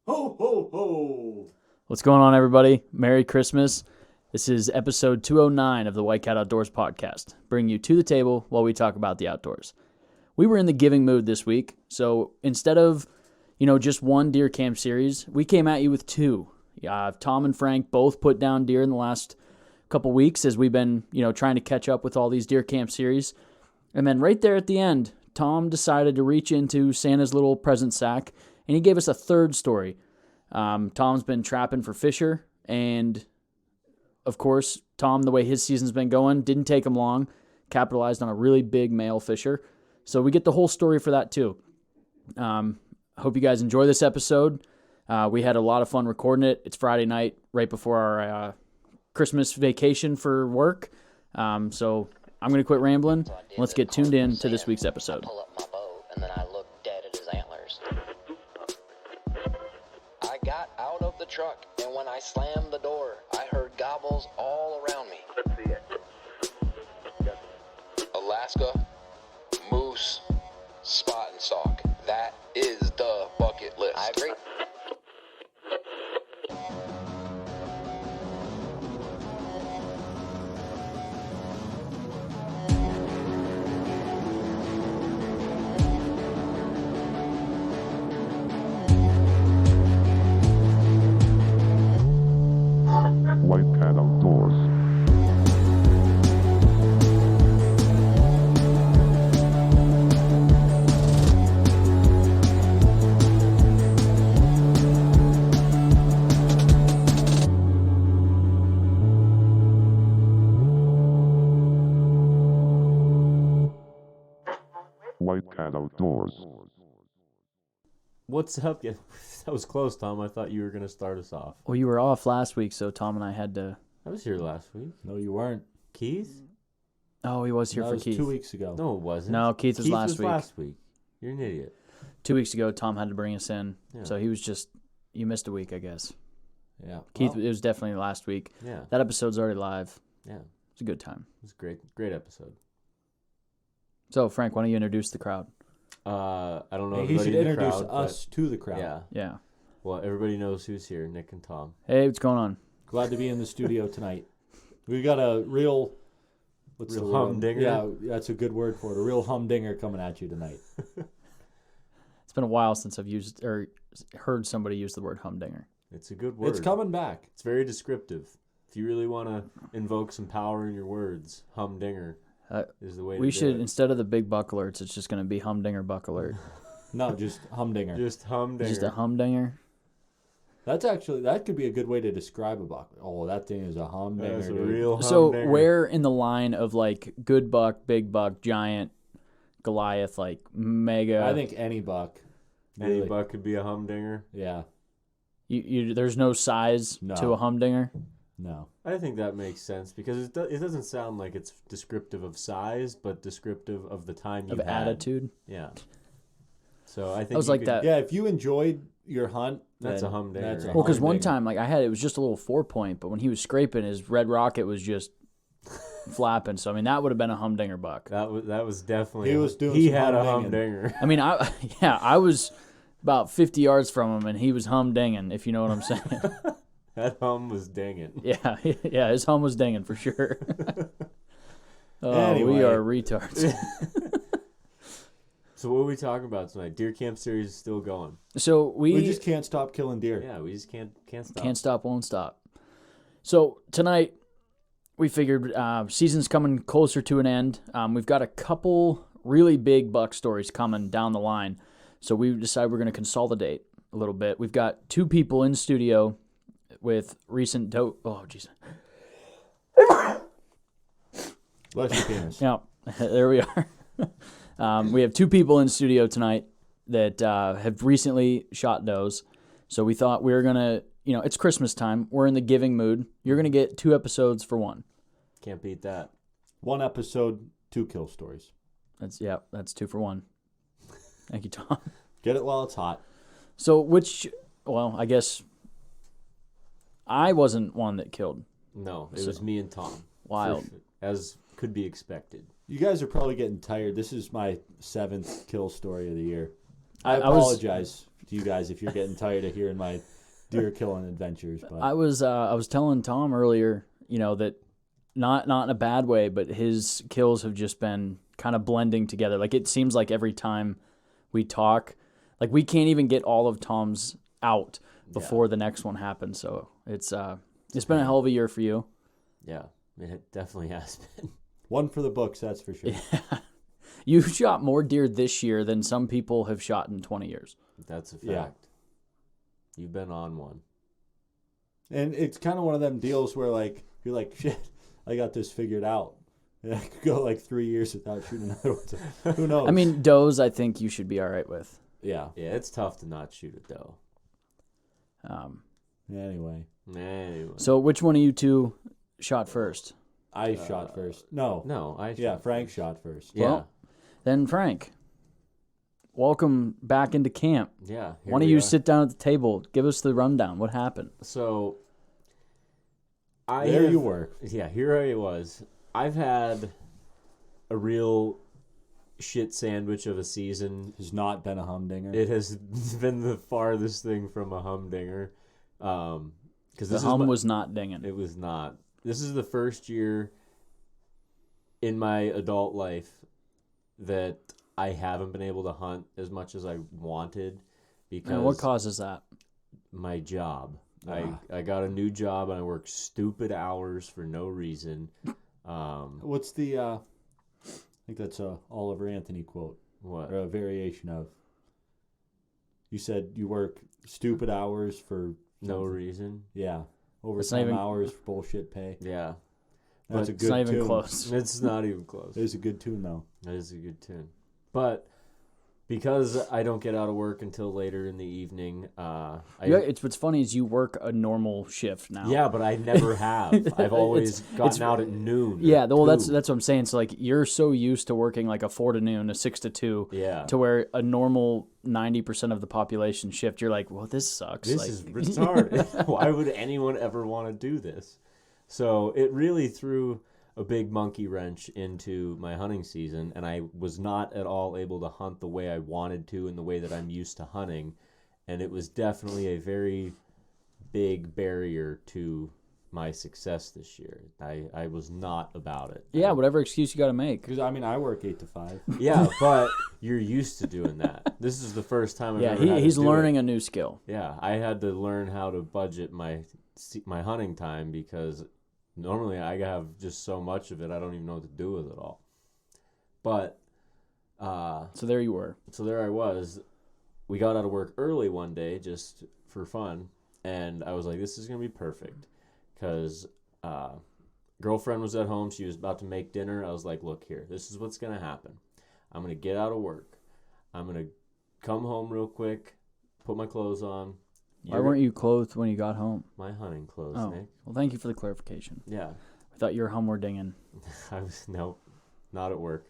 Ho, ho, ho! What's going on, everybody? Merry Christmas. This is episode 209 of the White Cat Outdoors podcast, bringing you to the table while we talk about the outdoors. We were in the giving mood this week, so instead of, just one deer camp series, we came at you with two. Tom and Frank both put down deer in the last couple weeks as we've been, trying to catch up with all these deer camp series. And then right there at the end, Tom decided to reach into Santa's little present sack, and he gave us a third story. Tom's been trapping for Fisher, and of course, Tom, the way his season's been going, didn't take him long, capitalized on a really big male fisher. So we get the whole story for that too. Hope you guys enjoy this episode. We had a lot of fun recording it. It's Friday night, right before our Christmas vacation for work. So I'm going to quit rambling. Let's get tuned in to this week's episode. Pull up my bow, and then I look dead at his antlers. I got out of the truck, and when I slammed the door, I heard gobbles all around me. Alaska, moose, spot and sock. That is the bucket list. I agree. White Cat Outdoors. White Cat Outdoors. What's up? Yeah, that was close, Tom. I thought you were going to start us off. Well, you were off last week, so Tom and I had to... I was here last week. No, you weren't. Keith? Oh, he was here That for was Keith. 2 weeks ago. No, it wasn't. No, Keith was last week. last week. You're an idiot. 2 weeks ago, Tom had to bring us in. Yeah. So he was just... You missed a week, I guess. Yeah. Keith, Well, it was definitely last week. Yeah. That episode's already live. Yeah. It's a good time. It was great. Great episode. So, Frank, why don't you introduce the crowd? I don't know. he should everybody in the introduce crowd, us to the crowd. Yeah. Yeah. Well, everybody knows who's here. Nick and Tom. Hey, what's going on? Glad to be in the studio tonight. We got a real... What's Real the word? humdinger? Yeah, that's a good word for it. A real humdinger coming at you tonight. It's been a while since I've used or heard somebody use the word humdinger. It's a good word. It's coming back. It's very descriptive. If you really want to invoke some power in your words, humdinger is the way We to should, do it. instead of the big buck alerts, it's just going to be humdinger buck alert. No, just humdinger. Just humdinger. Just a humdinger. That could be a good way to describe a buck. Oh, that thing is a humdinger. That's a dude. real So humdinger. where in the line of like good buck, big buck, giant, Goliath, like mega? I think any buck. Any really. buck could be a humdinger. Yeah. there's no size No. to a humdinger. No. I think that makes sense because it doesn't sound like it's descriptive of size, but descriptive of the time you Of had. attitude. Yeah. So I think I was you like could- that. Yeah, if you enjoyed your hunt, That's then a humdinger. That's a Well, Well, because one humdinger. time, like it was just a little 4-point, but when he was scraping, his red rocket was just flapping. So I mean, that would have been a humdinger buck. that was definitely He was doing he some had a humdinging. humdinger. I mean, I was about 50 yards from him, and he was humdinging, if you know what I'm saying. That hum was dinging. Yeah, yeah, his hum was dinging for sure. Oh, Anyway. we are retards. So what are we talking about tonight? Deer Camp series is still going. So We just can't stop killing deer. Yeah, we just can't stop. can't stop, won't stop. So tonight, we figured season's coming closer to an end. We've got a couple really big buck stories coming down the line. So we decided we're going to consolidate a little bit. We've got two people in studio with recent Oh, jeez. Bless your penis. Yeah, there we are. We have two people in studio tonight that have recently shot does. So we thought we were going to, it's Christmas time. We're in the giving mood. You're going to get 2 episodes for one. Can't beat that. 1 episode, 2 kill stories. That's 2 for 1. Thank you, Tom. Get it while it's hot. So I guess I wasn't one that killed. No, it was me and Tom. Wild. As could be expected. You guys are probably getting tired. This is my 7th kill story of the year. I I was- apologize to you guys if you're getting tired of hearing my deer killing adventures, but I was telling Tom earlier, that not in a bad way, but his kills have just been kind of blending together. Like it seems like every time we talk, like we can't even get all of Tom's out before the next one happens. So it's been a hell of a year for you. Yeah, it definitely has been. one for the books, that's for sure. You shot more deer this year than some people have shot in 20 years. That's a fact. Yeah. You've been on one. And it's kind of one of them deals where like you're like, shit, I got this figured out. And I could go like 3 years without shooting another one. So who knows? I mean, does I think you should be all right with. yeah. Yeah, it's tough to not shoot it though. Anyway, Anyway. So which one of you two shot first? I shot first. No. No, I Yeah, shot Frank first. shot first. Yeah. Well, Then Frank, welcome back into camp. Yeah. Why don't you sit down at the table? Give us the rundown. What happened? So There you were. Yeah, here I was. I've had a real shit sandwich of a season. Has not been a humdinger. It has been the farthest thing from a humdinger. Because The hum was not dinging. It was not. This is the first year in my adult life that I haven't been able to hunt as much as I wanted because And what causes that? my job. Ah. I got a new job and I work stupid hours for no reason. What's the, I think that's a Oliver Anthony quote, What? or a variation of. You said you work stupid hours for No something. reason. Yeah. not Overtime even- hours for bullshit pay. Yeah. That's a It's good not even tune. close. It's not even close. It is a good tune, though. That is a good tune. But because I don't get out of work until later in the evening, What's funny is you work a normal shift now. yeah, but I never have. I've always gotten out at noon. or Yeah, well, that's 2. what I'm saying. So like, you're so used to working like a 4 to noon, a 6 to 2, Yeah. to where a normal 90% of the population shift. You're like, well, this sucks. This like, is retarded. Why would anyone ever want to do this? So it really threw a big monkey wrench into my hunting season, and I was not at all able to hunt the way I wanted to and the way that I'm used to hunting. And it was definitely a very big barrier to my success this year. I was not about it. yeah, whatever excuse you got to make. Because, I mean, I work 8 to 5. Yeah, but you're used to doing that. This is the first time I've Yeah, ever had he's to do learning it. a new skill. Yeah, I had to learn how to budget my hunting time because normally I have just so much of it I don't even know what to do with it all. But So there you were. so there I was. We got out of work early one day just for fun, and I was like, "This is gonna be perfect," because girlfriend was at home. She was about to make dinner. I was like, "Look here, this is what's gonna happen. I'm gonna get out of work. I'm gonna come home real quick, put my clothes on." Why weren't you clothed when you got home? My hunting clothes, Oh, Nick? well, thank you for the clarification. Yeah. I thought you were humwardinging. I was nope, not at work.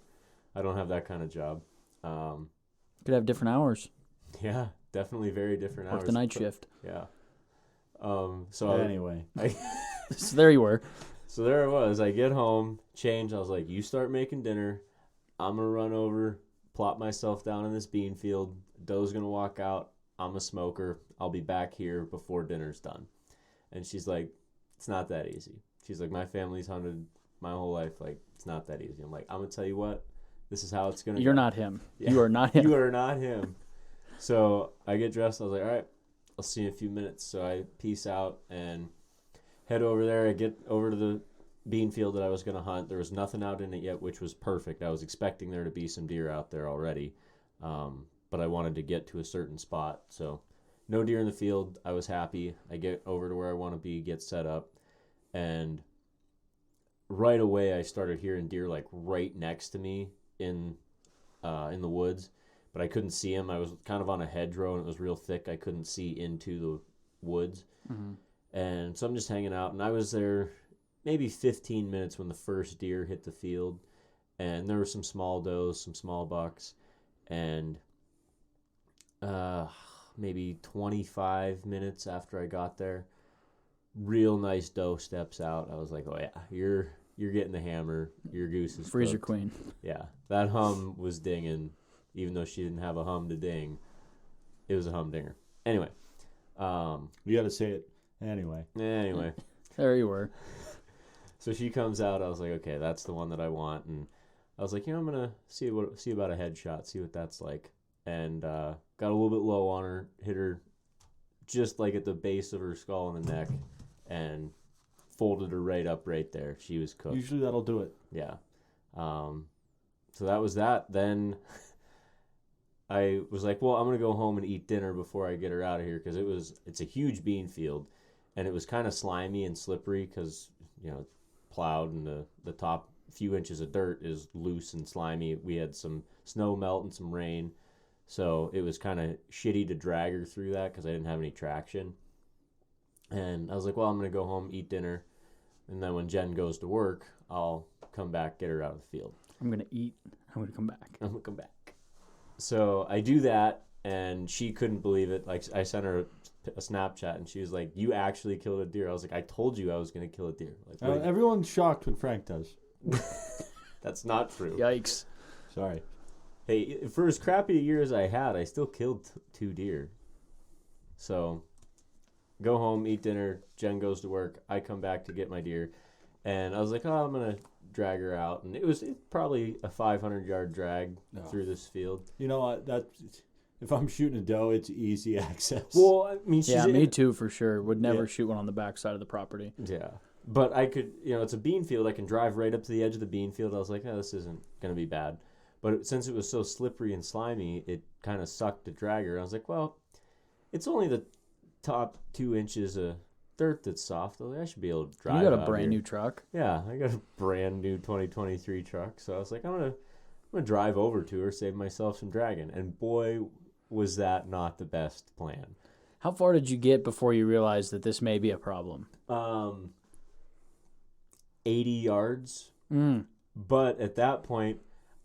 I don't have that kind of job. Could have different hours. Yeah, definitely very different hours. Work the night shift. Yeah. So Anyway. So there you were. so there I was. I get home, change. I was like, "You start making dinner. I'm gonna run over, plop myself down in this bean field. Doe's gonna walk out. I'm a smoker. I'll be back here before dinner's done." And she's like, "It's not that easy." She's like, "My family's hunted my whole life. Like, it's not that easy." I'm like, "I'm gonna tell you what. This is how it's gonna You're go." not him. Yeah. You are not him. You are not him. So I get dressed. I was like, all right, I'll see you in a few minutes. So I peace out and head over there. I get over to the bean field that I was going to hunt. There was nothing out in it yet, which was perfect. I was expecting there to be some deer out there already, but I wanted to get to a certain spot. So no deer in the field. I was happy. I get over to where I want to be, get set up, and right away I started hearing deer like right next to me in the woods. But I couldn't see him. I was kind of on a hedgerow, and it was real thick. I couldn't see into the woods. Mm-hmm. And so I'm just hanging out. And I was there maybe 15 minutes when the first deer hit the field. And there were some small does, some small bucks. And maybe 25 minutes after I got there, real nice doe steps out. I was like, oh, yeah, you're getting the hammer. Your goose is Freezer cooked. Queen. Yeah, that hum was dinging. Even though she didn't have a hum to ding, It was a humdinger. Anyway. You got to say it anyway. Anyway. There you were. So she comes out. I was like, okay, that's the one that I want. And I was like, I'm gonna see about a headshot, see what that's like. And got a little bit low on her, hit her just like at the base of her skull and the neck, and folded her right up right there. She was cooked. Usually that'll do it. Yeah. So that was that. Then I was like, well, I'm going to go home and eat dinner before I get her out of here, because it's a huge bean field, and it was kind of slimy and slippery because, plowed, and the top few inches of dirt is loose and slimy. We had some snow melt and some rain, so it was kind of shitty to drag her through that because I didn't have any traction. And I was like, well, I'm going to go home, eat dinner, and then when Jen goes to work, I'll come back, get her out of the field. I'm going to eat. I'm going to come back. I'm going to come back. So I do that, and she couldn't believe it. Like, I sent her a Snapchat, and she was like, you actually killed a deer. I was like, I told you I was going to kill a deer. Like, Everyone's shocked when Frank does. That's not true. Yikes. Sorry. Hey, for as crappy a year as I had, I still killed 2 deer. So, go home, eat dinner. Jen goes to work. I come back to get my deer. And I was like, I'm going to drag her out. And it was probably a 500-yard drag through this field. You know what? If I'm shooting a doe, it's easy access. Well, I mean, Yeah, me too, for sure. Would never shoot one on the backside of the property. Yeah. But I could, it's a bean field. I can drive right up to the edge of the bean field. I was like, this isn't going to be bad. But since it was so slippery and slimy, it kind of sucked to drag her. I was like, well, it's only the top 2 inches of dirt that's soft. I should be able to drive. You got a out brand here. new truck. Yeah, I got a brand new 2023 truck. So I was like, I'm gonna drive over to her, save myself some dragging. And boy, was that not the best plan. How far did you get before you realized that this may be a problem? 80 yards. But at that point,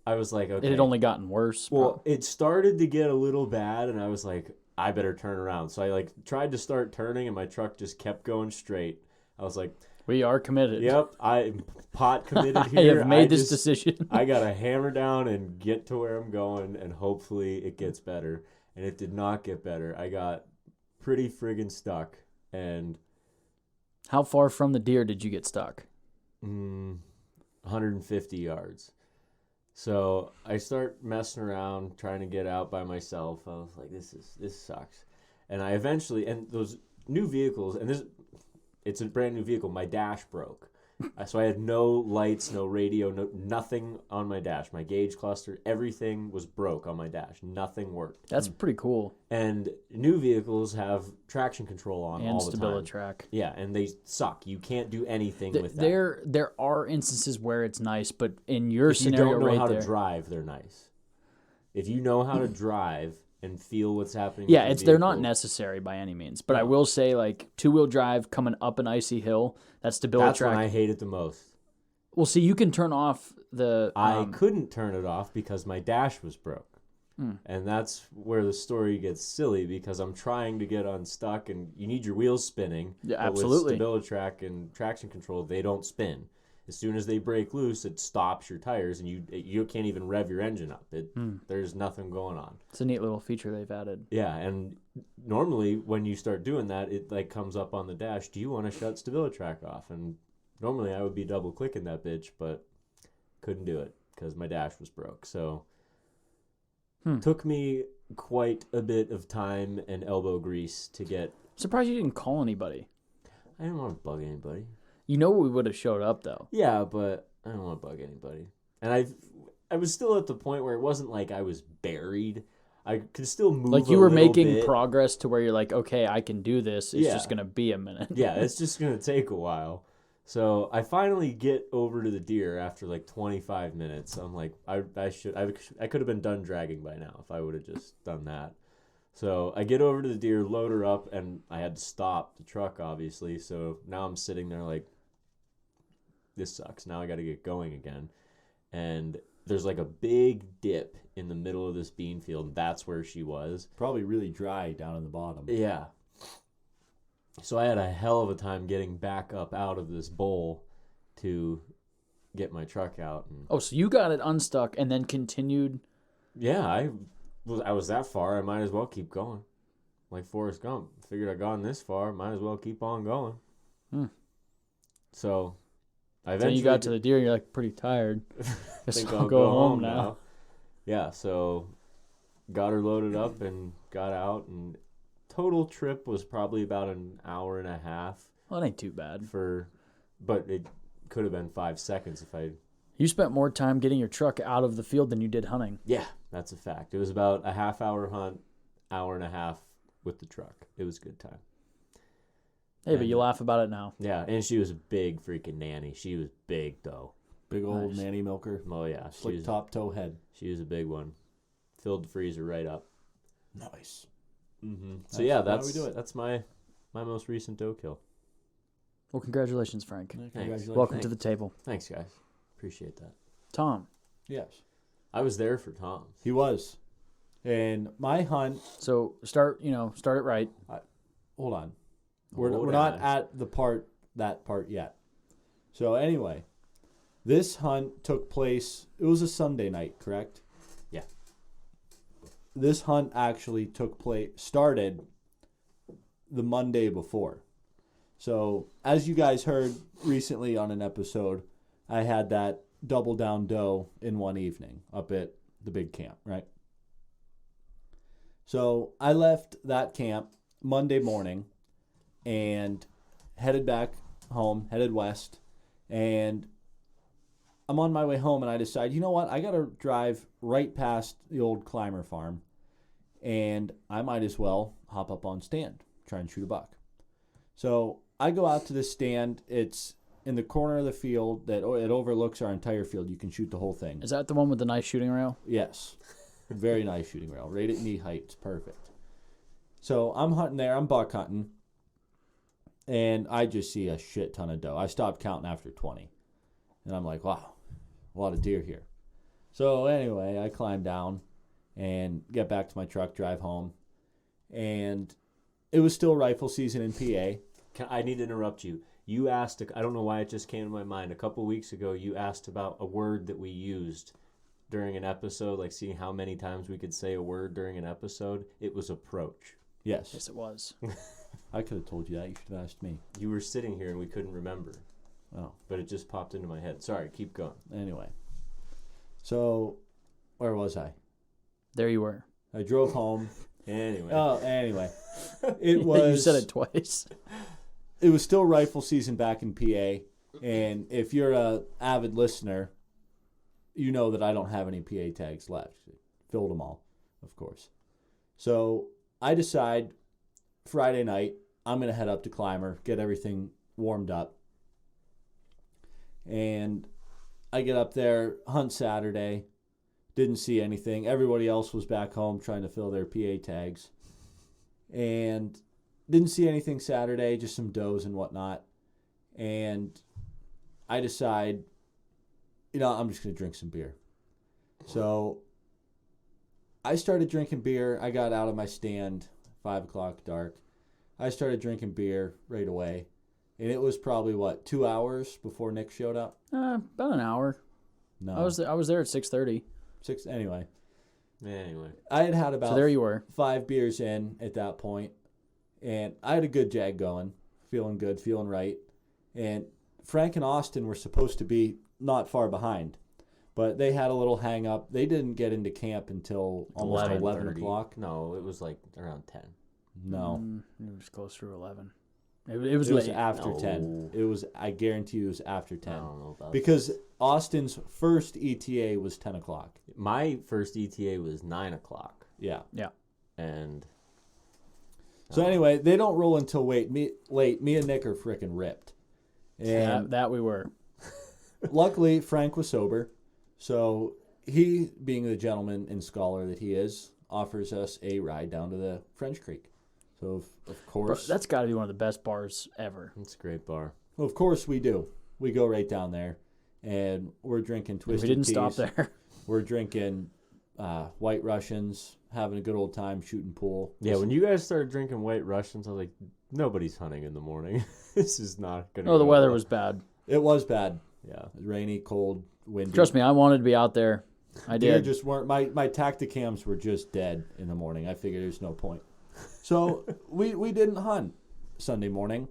I was like, okay. It had only gotten worse. Well, it started to get a little bad, and I was like, I better turn around. So I tried to start turning, and my truck just kept going straight. I was like, we are committed. yep, I'm pot committed I here. have made this decision. I got to hammer down and get to where I'm going, and hopefully it gets better. And it did not get better. I got pretty friggin' stuck. And How far from the deer did you get stuck? 150 yards. So I start messing around, trying to get out by myself. I was like, this sucks. And I eventually, and those new vehicles, and it's a brand new vehicle, my dash broke. So I had no lights, no radio, nothing on my dash. My gauge cluster, everything was broke on my dash. Nothing worked. That's pretty cool. And new vehicles have traction control on And all the time. StabiliTrak. Yeah, and they suck. You can't do anything with that. There are instances where it's nice, but in your If you scenario don't know right how there, to drive, they're nice. If you know how to drive and feel what's happening, yeah, with the they're not vehicle, necessary by any means. But I will say, like 2-wheel drive coming up an icy hill, that's That's when StabiliTrak. I hate it the most. Well, see, you can turn off the. I couldn't turn it off because my dash was broke. And that's where the story gets silly, because I'm trying to get unstuck, and you need your wheels spinning. Yeah, but absolutely. With StabiliTrak and traction control, they don't spin. As soon as they break loose, it stops your tires, and you can't even rev your engine up. There's nothing going on. It's a neat little feature they've added. Yeah, and normally when you start doing that, it comes up on the dash. Do you want to shut StabiliTrak off? And normally I would be double clicking that bitch, but couldn't do it because my dash was broke. So took me quite a bit of time and elbow grease to get. Surprised you didn't call anybody. I didn't want to bug anybody. You know we would have showed up though. Yeah, but I don't want to bug anybody. And I was still at the point where it wasn't like I was buried. I could still move. Like you were making bit. progress to where you're like, okay, I can do this. It's just gonna be a minute. Yeah, it's just gonna take a while. So I finally get over to the deer after like 25 minutes. I'm like, I could have been done dragging by now if I would have just done that. So I get over to the deer, load her up, and I had to stop the truck, obviously. So now I'm sitting there like, this sucks. Now I got to get going again. And there's like a big dip in the middle of this bean field. That's where she was. Probably really dry down in the bottom. Yeah. So I had a hell of a time getting back up out of this bowl to get my truck out. And Oh, so you got it unstuck and then continued. yeah, I was that far. I might as well keep going. like Forrest Gump. Figured I'd gone this far, might as well keep on going. So I Then eventually you got to the deer, and you're like pretty tired. Guess think I'll go home now. Yeah, so got her loaded up and got out, and total trip was probably about an hour and a half Well, that ain't too bad. but it could have been 5 seconds if I. You spent more time getting your truck out of the field than you did hunting. Yeah, that's a fact. It was about a half-hour hunt, hour and a half with the truck. It was a good time. Hey, but you laugh about it now. Yeah, and she was a big freaking nanny. She was big though. Big old Nice. nanny milker. Oh yeah, she Slick was, top toe head. she was a big one. Filled the freezer right up. Nice. Mm-hmm. So That's yeah, why we do it. that's my most recent doe kill. Well, congratulations, Frank. Congratulations. Welcome to the table. Thanks, guys. Appreciate that. Tom. Yes, I was there for Tom's. he was. And my hunt. So start it right. Hold on. We're Hold not on. at that part yet. So anyway, this hunt took place. It was a Sunday night, correct? Yeah. This hunt actually started the Monday before. So as you guys heard recently on an episode, I had that double down doe in one evening up at the big camp, right? So I left that camp Monday morning and headed back home, headed west, and I'm on my way home and I decide, you know what, I got to drive right past the old Climber farm and I might as well hop up on stand, try and shoot a buck. So I go out to this stand. It's in the corner of the field that it overlooks our entire field. You can shoot the whole thing. Is that the one with the nice shooting rail? Yes. Very nice shooting rail. Right at knee height. It's perfect. So I'm hunting there. I'm buck hunting. And I just see a shit ton of doe. I stopped counting after 20. And I'm like, wow, a lot of deer here. So anyway, I climb down and get back to my truck, drive home. And it was still rifle season in PA. I need to interrupt you. You asked, I don't know why it just came to my mind. A couple weeks ago, you asked about a word that we used during an episode, like seeing how many times we could say a word during an episode. It was approach. Yes. Yes, it was. I could have told you that. You should have asked me. You were sitting here and we couldn't remember, Oh. but it just popped into my head. Sorry, keep going. Anyway. So, where was I? There you were. I drove home. Anyway. Anyway. It was. You said it twice. It was still rifle season back in PA, and if you're a avid listener, you know that I don't have any PA tags left. Filled them all, of course. So I decide Friday night I'm gonna head up to Climber, get everything warmed up, and I get up there, hunt Saturday. Didn't see anything. Everybody else was back home trying to fill their PA tags, and didn't see anything Saturday, just some does and whatnot. And I decide, I'm just going to drink some beer. So I started drinking beer. I got out of my stand, 5 o'clock dark. I started drinking beer right away. And it was probably, 2 hours before Nick showed up? About an hour. No. I was there at 6:30. Anyway. Anyway. I had about So there you were. 5 beers in at that point. And I had a good jag going, feeling good, feeling right. And Frank and Austin were supposed to be not far behind, but they had a little hang up. They didn't get into camp until almost 11 11:30. o'clock. No, it was like around 10. No, It was closer to 11. It was it was late. after No. 10. It was, I guarantee you it was after 10. I don't know about Because Austin's first ETA was 10 o'clock. my first ETA was 9 o'clock. Yeah. And So anyway, they don't roll until late. Me and Nick are freaking ripped. And that we were. luckily, Frank was sober. So he, being the gentleman and scholar that he is, offers us a ride down to the French Creek. So, of Bro, course, that's got to be one of the best bars ever. it's a great bar. well, of course we do. We go right down there, and we're drinking We Twisted didn't Teas. stop there. We're drinking White Russians, having a good old time shooting pool. Yeah, when you guys started drinking White Russians, I was like, nobody's hunting in the morning. This is not going to Oh, the weather was bad. It was bad. Yeah. Rainy, cold, windy. Trust me, I wanted to be out there. I Deer did. just weren't. My Tacticams were just dead in the morning. I figured there's no point. So we didn't hunt Sunday morning,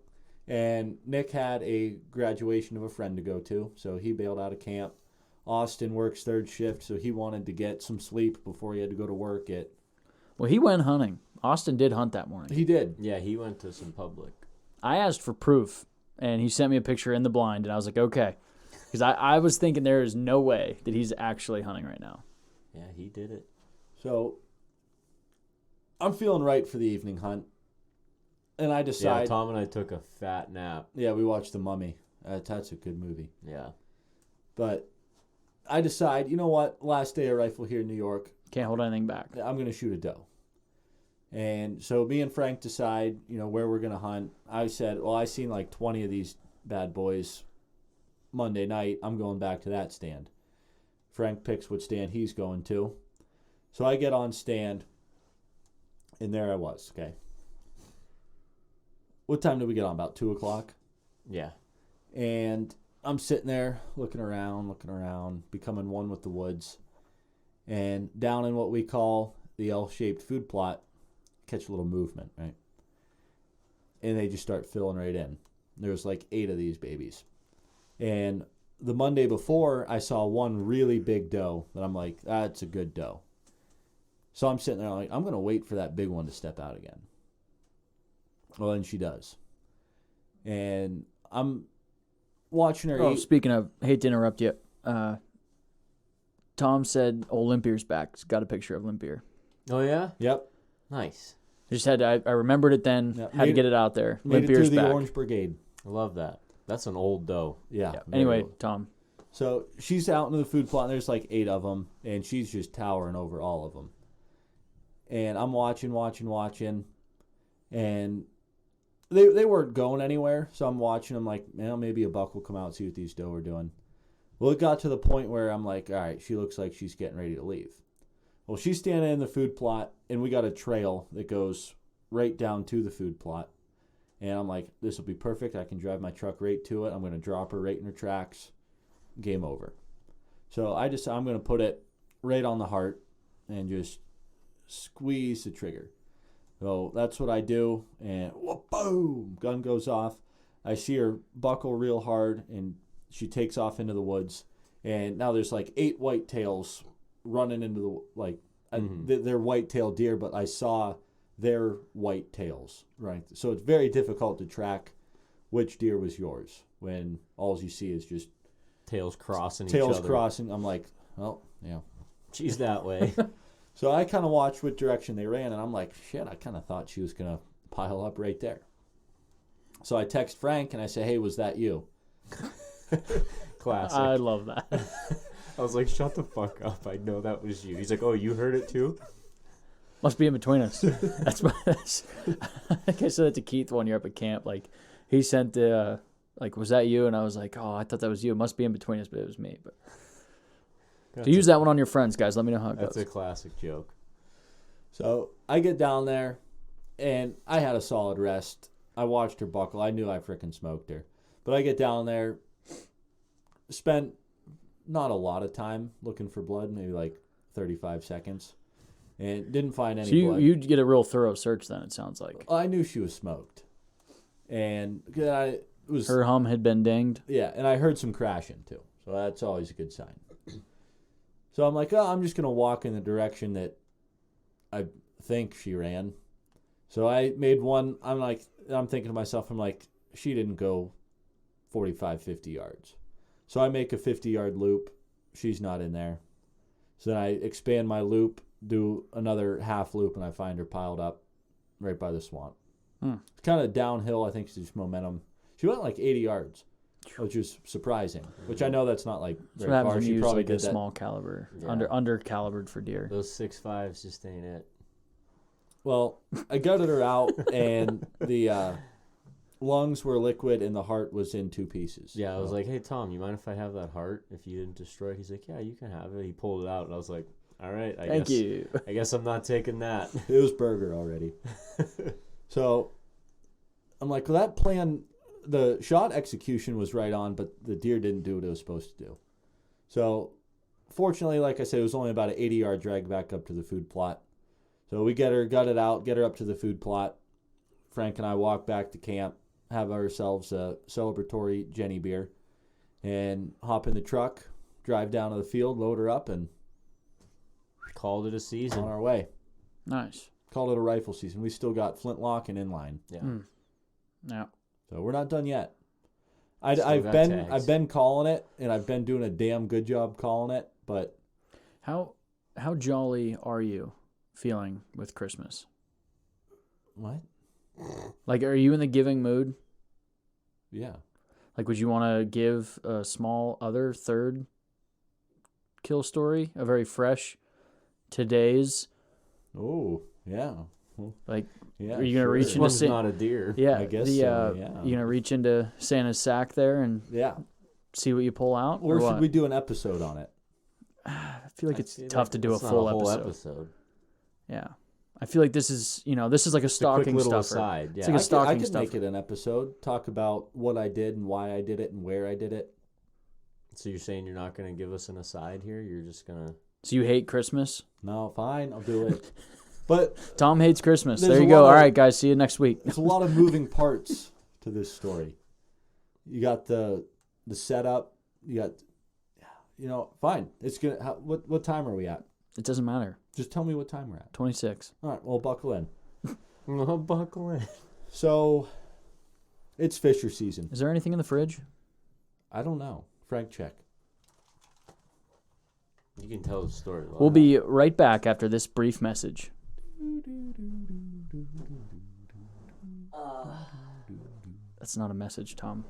and Nick had a graduation of a friend to go to, so he bailed out of camp. Austin works third shift, so he wanted to get some sleep before he had to go to work. Well, he went hunting. Austin did hunt that morning. He did. Yeah, he went to some public. I asked for proof, and he sent me a picture in the blind, and I was like, okay. Because I was thinking there is no way that he's actually hunting right now. Yeah, he did it. So I'm feeling right for the evening hunt, and I Yeah, decide. Tom and I took a fat nap. Yeah, we watched The Mummy. That's a good movie. Yeah. But I decide, you know what? Last day of rifle here in New York, Can't hold anything back. I'm going to shoot a doe. And so me and Frank decide, where we're going to hunt. I said, well, I seen like 20 of these bad boys Monday night. I'm going back to that stand. Frank picks what stand he's going to. So I get on stand, and there I was, okay. What time did we get on? About 2 o'clock? Yeah. And I'm sitting there looking around, becoming one with the woods. And down in what we call the L-shaped food plot, catch a little movement, right? And they just start filling right in. There's like 8 of these babies. And the Monday before, I saw one really big doe that I'm like, that's a good doe. So I'm sitting there like, I'm going to wait for that big one to step out again. Well, then she does. And I'm watching her Oh, eat. speaking of, hate to interrupt you. Tom said old Limpier's back. He's got a picture of Limpier. Oh, yeah? Yep. Nice. Just had to, I remembered it then. Yeah, Had to made get it out there. Made it Limpier's through the back. Orange Brigade. I love that. That's an old doe. Yeah. Yeah. very Anyway, old. Tom. So she's out into the food plot, and there's like 8 of them, and she's just towering over all of them. And I'm watching, and they weren't going anywhere, so I'm watching them like, maybe a buck will come out and see what these doe are doing. Well, it got to the point where I'm like, all right, she looks like she's getting ready to leave. Well, she's standing in the food plot, and we got a trail that goes right down to the food plot. And I'm like, this will be perfect. I can drive my truck right to it. I'm going to drop her right in her tracks. Game over. So I'm going to put it right on the heart and just squeeze the trigger. So that's what I do. And whoop, boom, gun goes off. I see her buckle real hard, and she takes off into the woods. And now there's like 8 white tails running into the, they're white-tailed deer, but I saw their white tails, right? So it's very difficult to track which deer was yours when all you see is just Tails crossing tails each other. crossing. I'm like, oh, yeah. She's that way. So I kind of watched what direction they ran, and I'm like, shit, I kind of thought she was going to pile up right there. So I text Frank, and I say, hey, was that you? Classic. I love that. I was like, shut the fuck up. I know that was you. He's like, oh, you heard it too? Must be in between us. That's I think I said that to Keith one year up at camp. Like, he sent the, was that you? And I was like, oh, I thought that was you. It must be in between us, but it was me. But so use that one on your friends, guys. Let me know how it That's goes. a classic joke. So I get down there, and I had a solid rest. I watched her buckle. I knew I frickin' smoked her. But I get down there, spent not a lot of time looking for blood, maybe like 35 seconds, and didn't find any So blood. you get a real thorough search then, it sounds like. I knew she was smoked. And I was... Her hum had been dinged. Yeah, and I heard some crashing too. So that's always a good sign. So I'm like, I'm just going to walk in the direction that I think she ran. So I made one. I'm thinking to myself, she didn't go 45, 50 yards. So I make a 50-yard loop. She's not in there. So then I expand my loop, do another half loop, and I find her piled up right by the swamp. It's kind of downhill. I think it's just momentum. She went like 80 yards, which is surprising. Which I know that's not like That's very what happens far. when She you use probably like a did that. small caliber, Yeah. under calibered for deer. Those 6.5s just ain't it. Well, I gutted her out, and the lungs were liquid, and the heart was in 2 pieces. Yeah, I was like, hey, Tom, you mind if I have that heart if you didn't destroy it? He's like, yeah, you can have it. He pulled it out, and I was like, all right, Thank you. I guess I'm not taking that. It was burger already. So I'm like, well, that plan, the shot execution was right on, but the deer didn't do what it was supposed to do. So fortunately, like I said, it was only about an 80-yard drag back up to the food plot. So we got it out, get her up to the food plot. Frank and I walk back to camp, have ourselves a celebratory Jenny beer, and hop in the truck, drive down to the field, load her up, and Called it a season. on our way. Nice. Called it a rifle season. We still got flintlock and inline. Yeah. Yeah. So we're not done yet. Still I've got been tags. I've been calling it, and I've been doing a damn good job calling it. But How jolly are you feeling with Christmas? what? Like, are you in the giving mood? Yeah. Like, would you want to give a small other third kill story, a very fresh today's? Oh yeah. Like, Yeah. are you gonna sure. reach This into one's Sa- not a deer. Yeah, I guess the so, yeah. you gonna reach into Santa's sack there and Yeah. see what you pull out, Or should what? we do an episode on it? I feel like I it's feel tough like to do a it's not full whole episode. Yeah, I feel like this is like a It's a quick stocking little stuffer. aside. Yeah. It's like a I stocking could make stuffer. it an episode. Talk about what I did and why I did it and where I did it. So you're saying you're not going to give us an aside here? You're just going to... So you hate Christmas? No, fine, I'll do it. But Tom hates Christmas. There's There you a go. lot All of- right, guys. See you next week. there's a lot of moving parts to this story. You got the setup. You got, fine. It's gonna. What time are we at? It doesn't matter. Just tell me what time we're at. 26. All right, well, buckle in. Oh, buckle in. So, it's Fisher season. Is there anything in the fridge? I don't know. Frank, check. You can tell the story. We'll be right back after this brief message. That's not a message, Tom.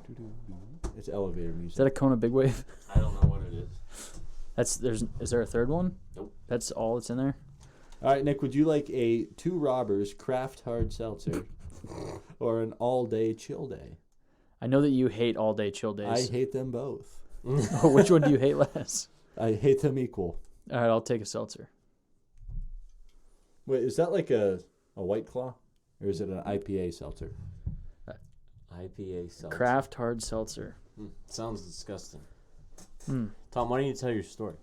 It's elevator Is music. that a Kona Big Wave? I don't know what it is. Is there a third one? Nope. That's all that's in there? All right, Nick, would you like a Two Robbers craft hard seltzer or an all-day chill day? I know that you hate all day chill I days. hate them both. Which one do you hate less? I hate them equal. All right, I'll take a seltzer. Wait, is that like a White Claw? Or is it an IPA seltzer? IPA seltzer. Craft hard seltzer. Sounds disgusting. Hmm. Tom, why don't you tell your story?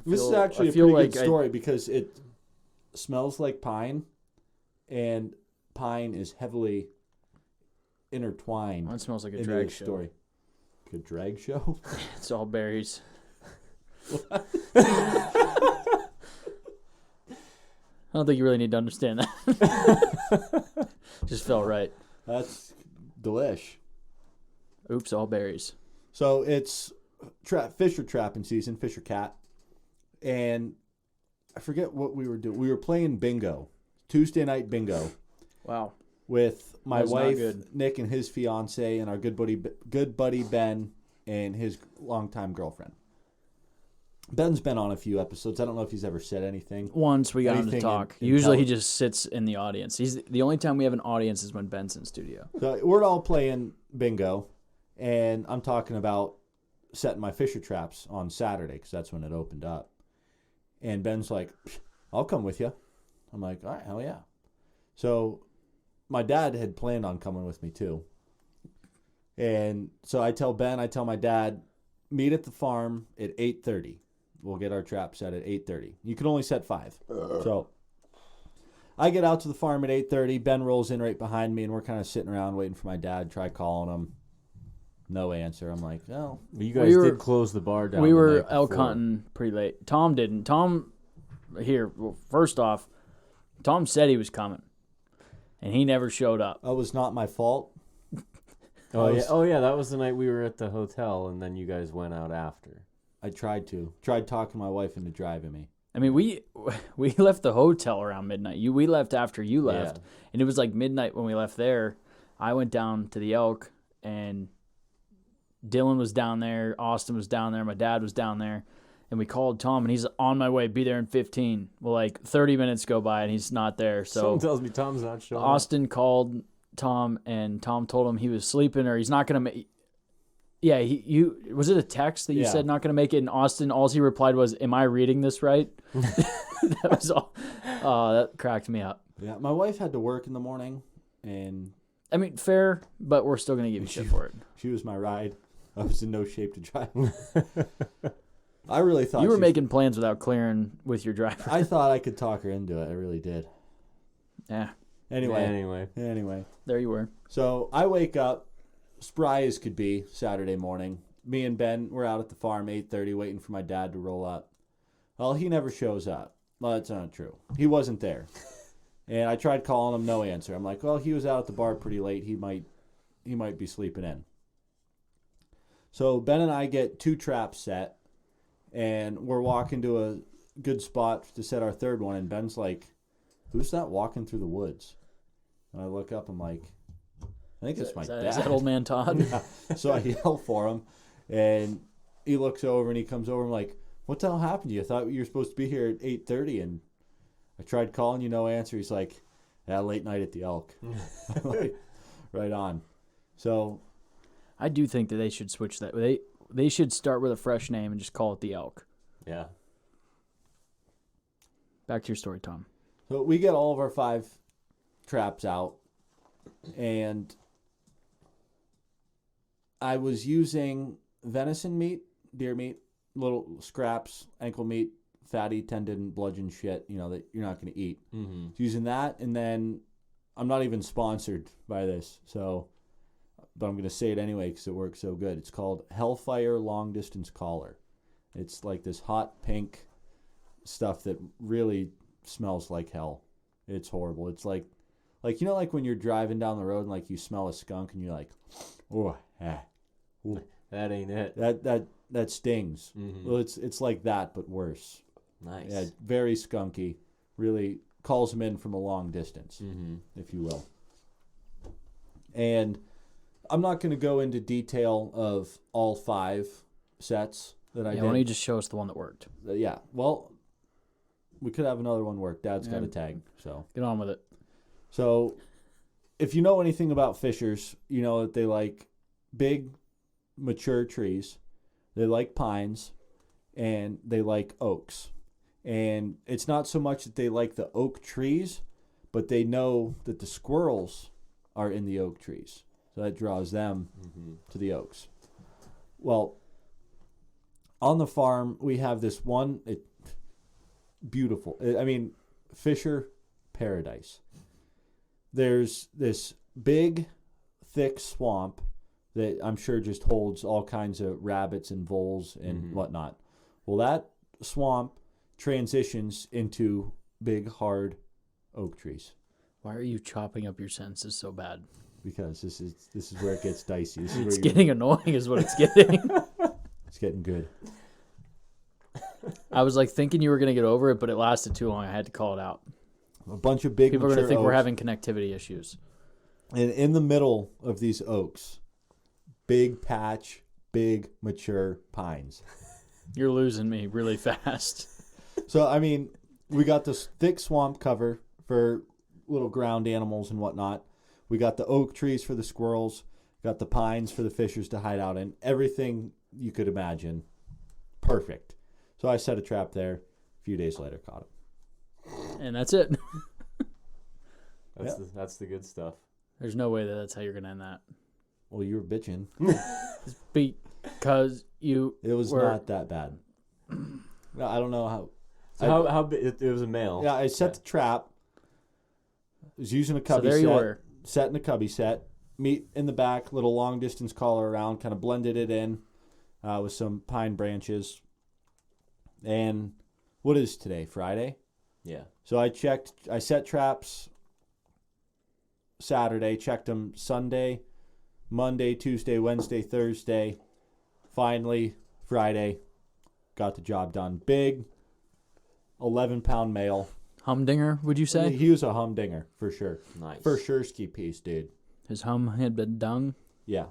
This is feel- actually I a feel pretty like good story because it smells like pine, and pine is heavily intertwined One smells like a into drag this show. story. A drag show? It's all berries. I don't think you really need to understand that. Just felt right. That's delish. Oops, all berries. So it's Fisher trapping season, Fisher cat. And I forget what we were doing. We were playing bingo, Tuesday night bingo, Wow. with my That's not wife, good. Nick, and his fiance, and our good buddy Ben and his longtime girlfriend. Ben's been on a few episodes. I don't know if he's ever said anything. Once we got him to Anything talk. in Usually he tele- just sits in the audience. He's the only time we have an audience is when Ben's in studio. So we're all playing bingo, and I'm talking about setting my Fisher traps on Saturday because that's when it opened up. And Ben's like, I'll come with you. I'm like, all right, hell yeah. So my dad had planned on coming with me too. And so I tell my dad, meet at the farm at 8:30. We'll get our trap set at 8:30. You can only set 5. So I get out to the farm at 8:30. Ben rolls in right behind me, and we're kind of sitting around waiting for my dad. Try calling him. No answer. I'm like, oh. But you guys We were- did close the bar down. We the were night elk before. hunting pretty late. Tom didn't. Well, first off, Tom said he was coming, and he never showed up. That was not my fault. Oh I yeah. was- Oh yeah. That was the night we were at the hotel, and then you guys went out after. I tried talking my wife into driving me. I mean, we left the hotel around midnight. We left after you left, Yeah. and it was like midnight when we left there. I went down to the elk, and Dylan was down there, Austin was down there, my dad was down there, and we called Tom, and he's on my way, be there in 15. Well, like 30 minutes go by, and he's not there. So Someone tells me Tom's not showing up. Austin called Tom, and Tom told him he was sleeping or he's not going to make. Yeah, was it a text that you Yeah. said not going to make it? And Austin, all he replied was, "Am I reading this right?" That was all. Oh, that cracked me up. Yeah, my wife had to work in the morning, and I mean, fair, but we're still going to give you shit for it. she was my ride. I was in no shape to drive. I really thought You were she- making plans without clearing with your driver. I thought I could talk her into it. I really did. Yeah, Anyway. there you were. So I wake up, spry as could be, Saturday morning. Me and Ben were out at the farm 8:30 waiting for my dad to roll up. Well, he never shows up. Well, that's not true. He wasn't there. And I tried calling him, no answer. I'm like, well, he was out at the bar pretty late. He might be sleeping in. So Ben and I get 2 traps set, and we're walking to a good spot to set our third one. And Ben's like, "Who's that walking through the woods?" And I look up. I'm like, "I think it's my Is dad." that old man Todd? So I yell for him, and he looks over and he comes over. I'm like, "What the hell happened to you? I thought you were supposed to be here at 8:30." And I tried calling you, no answer. He's like, "Yeah, late night at the Elk." I'm like, right on. So I do think that they should switch that. They should start with a fresh name and just call it the Elk. Yeah. Back to your story, Tom. So we get all of our 5 traps out, and I was using venison meat, deer meat, little scraps, ankle meat, fatty, tendon, bludgeon shit, that you're not going to eat. Mm-hmm. Using that, and then I'm not even sponsored by this, but I'm going to say it anyway because it works so good. It's called Hellfire Long Distance Collar. It's like this hot pink stuff that really smells like hell. It's horrible. It's like when you're driving down the road and you smell a skunk and you're like, oh, ooh. That ain't it. That stings. Mhm. Well, it's like that but worse. Nice. Yeah, very skunky. Really calls them in from a long distance, Mm-hmm. if you will. And I'm not going to go into detail of all 5 sets that I Yeah, did. why don't you just show us the one that worked? Yeah. Well, we could have another one work. Dad's got Yeah. a tag, so. Get on with it. So, if you know anything about fishers, you know that they like big, mature trees. They like pines, and they like oaks. And it's not so much that they like the oak trees, but they know that the squirrels are in the oak trees. So that draws them to the oaks. Well, on the farm, we have this one, beautiful. I mean, Fisher paradise. There's this big, thick swamp that I'm sure just holds all kinds of rabbits and voles and whatnot. Well, that swamp transitions into big, hard oak trees Why are you chopping up your sentences so bad? because this is where it gets dicey. This is It's where getting annoying is what it's getting. it's getting good. I was thinking you were going to get over it, but it lasted too long. I had to call it out. A bunch of big People are going to mature think we're oaks. having connectivity issues. And in the middle of these oaks, big patch, big mature pines. You're losing me really fast. So, I mean, we got this thick swamp cover for little ground animals and whatnot. We got the oak trees for the squirrels. Got the pines for the fishers to hide out in. Everything you could imagine. Perfect. So I set a trap there. A few days later, caught him. And that's it. That's the good stuff. There's no way that's how you're going to end that. Well, you were bitching. Because you It was were... not that bad. No, I don't know how. So how big? It was a male. Yeah, I set the trap. Was using a cubby So there set. you were. Set in a cubby set. Meat in the back, little long distance collar around, kind of blended it in with some pine branches. And what is today? Friday? Yeah. So I set traps Saturday, checked them Sunday, Monday, Tuesday, Wednesday, Thursday. Finally, Friday, got the job done. Big, 11-pound male. Humdinger, would you say? He was a humdinger, for sure. Nice. For sure ski piece, dude. His hum had been dung. Yeah.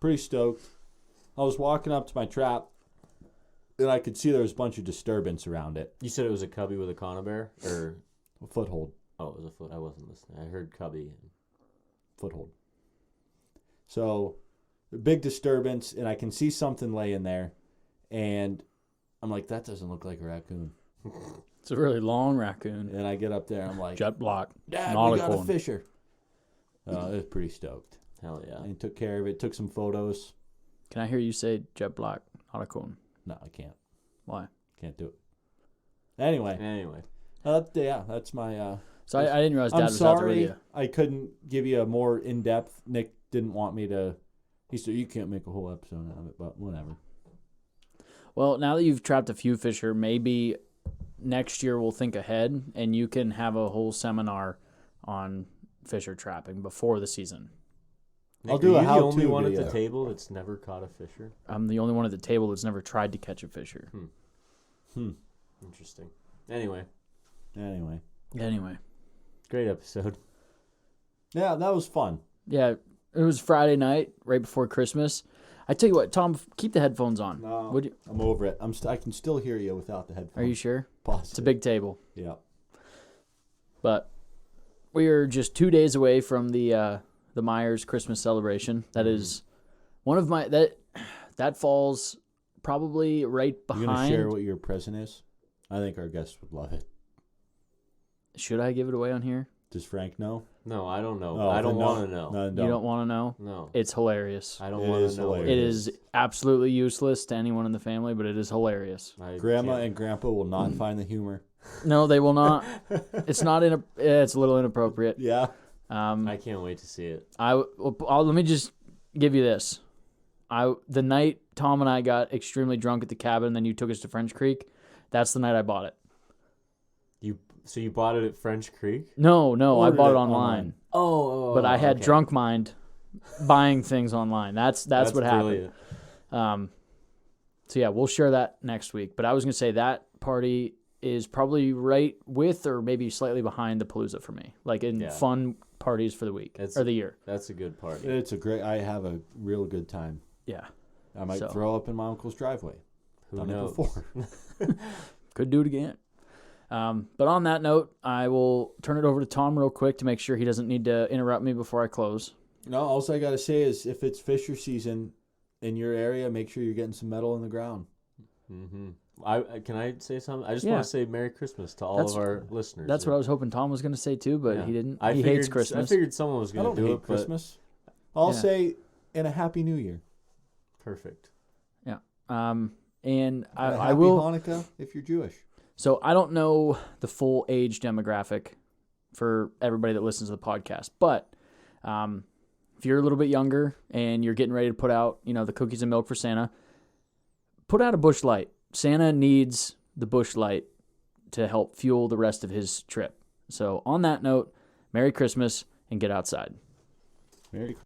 Pretty stoked. I was walking up to my trap, and I could see there was a bunch of disturbance around it. You said it was a cubby with a conibear, or A foothold. oh, it was a foot. I wasn't listening. I heard cubby. Foothold. So, big disturbance, and I can see something laying there, and I'm like, that doesn't look like a raccoon. It's a really long raccoon. And I get up there, and I'm like, Jet block. Dad, not we a got a cone. fisher. I was pretty stoked. Hell yeah. And took care of it, took some photos. Can I hear you say jet black, not a cone? No, I can't. Why? Can't do it. Anyway, Anyway, yeah, that's my. So I didn't realize Dad I'm was out there with sorry you. I couldn't give you a more in depth. Nick didn't want me to. He said you can't make a whole episode out of it, but whatever. Well, now that you've trapped a few fisher, maybe next year we'll think ahead and you can have a whole seminar on fisher trapping before the season. I'll Nick, do are a you the how-to only one at video. the table that's never caught a fisher? I'm the only one at the table that's never tried to catch a fisher. Interesting. Anyway, Anyway, great episode. Yeah, that was fun. yeah, it was Friday night, right before Christmas. I tell you what, Tom, keep the headphones on. No, Would you? I'm over it. I can still hear you without the headphones. Are you sure? Positive. It's a big table. Yeah. But we are just 2 days away from the Myers Christmas celebration. That is one of my that falls probably right You gonna behind. share what your present is? I think our guests would love it. Should I give it away on here? Does Frank know? No, I don't know. Oh, I don't then want to know. No, You don't want to know? No, It's hilarious. I don't It want is to know. what hilarious. It is absolutely useless to anyone in the family, but it is hilarious. I Grandma can't- and Grandpa will not find the humor. No, they will not. It's not it's a little inappropriate. Yeah. I can't wait to see it. Let me just give you this. The night Tom and I got extremely drunk at the cabin, and then you took us to French Creek. That's the night I bought it. So you bought it at French Creek? No, I Ordered bought it it online. Oh, But I had okay. drunk mind buying things online. That's what happened. brilliant. So yeah, we'll share that next week. But I was gonna say that party is probably right with or maybe slightly behind the Palooza for me, like in Yeah. fun parties for the week or the year. That's a good party. I have a real good time. Yeah, I might So- throw up in my uncle's driveway. Who Done it knows? before. could do it again. But on that note, I will turn it over to Tom real quick to make sure he doesn't need to interrupt me before I close. No, all I got to say is if it's fisher season in your area, make sure you're getting some metal in the ground. Mm-hmm. Can I say something? I just Yeah. want to say Merry Christmas to all That's- of our listeners. That's what I was hoping Tom was going to say too, but Yeah. he didn't. I He figured, hates Christmas. I figured someone was I going don't to do hate it, but Christmas. I'll Yeah. say, and a Happy New Year. perfect. And And a I Happy will. Hanukkah if you're Jewish. So I don't know the full age demographic for everybody that listens to the podcast, but if you're a little bit younger and you're getting ready to put out, the cookies and milk for Santa, put out a Busch Light. Santa needs the Busch Light to help fuel the rest of his trip. So on that note, Merry Christmas and get outside. Merry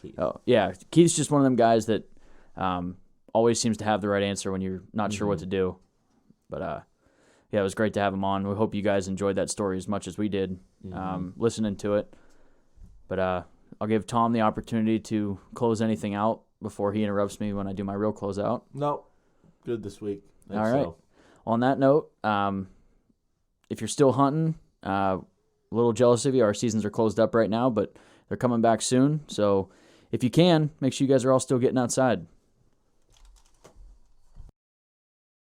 Keith. Oh, yeah. Keith's just one of them guys that always seems to have the right answer when you're not sure what to do. But, yeah, it was great to have him on. We hope you guys enjoyed that story as much as we did listening to it. But I'll give Tom the opportunity to close anything out before he interrupts me when I do my real closeout. Nope. Good this week. All right. On that note, if you're still hunting, a little jealous of you. Our seasons are closed up right now, but they're coming back soon. So if you can, make sure you guys are all still getting outside.